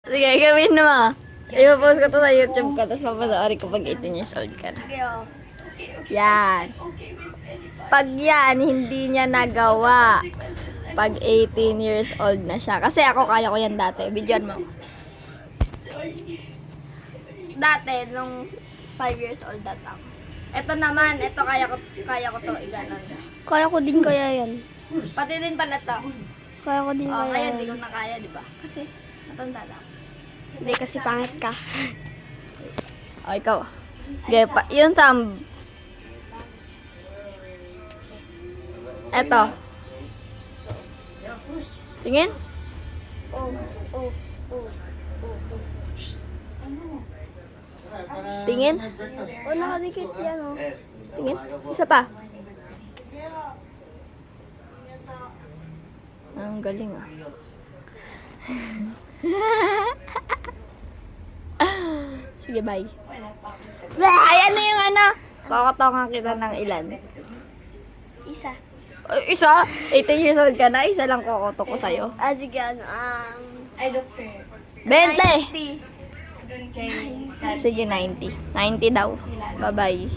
Sige, gawin mo. I-post ko to sa YouTube ko, tapos papanoorin ko pag 18 years old ka na. Sige, oh. Yan. Pag yan, hindi niya nagawa. Pag 18 years old na siya. Kasi ako, kaya ko yan dati. Bidyan mo. Dati, nung 5 years old dati ako. Ito naman, ito kaya ko to, iganon. Kaya ko din kaya yan. Pati din pala to. Kaya ko din Oh, kaya ngayon, yan. di ko na kaya, di ba? Kasi, matanda na ako. Hindi kasi pangit ka. O, ikaw. Okay, yung thumb. Eto. Tingin? Oh, oh, oh. Tingin? Oh, nakadikit yan, oh. Tingin? Isa pa. Ang galing ah. Sige, bye. Ay, ano yung ano? Kokotongan kita ng ilan? Isa. Ay, isa? 18 years old ka na, isa lang kokoto ko sa'yo. Ah, sige, ano, 20! 90. Sige, 90. 90 daw. Bye-bye.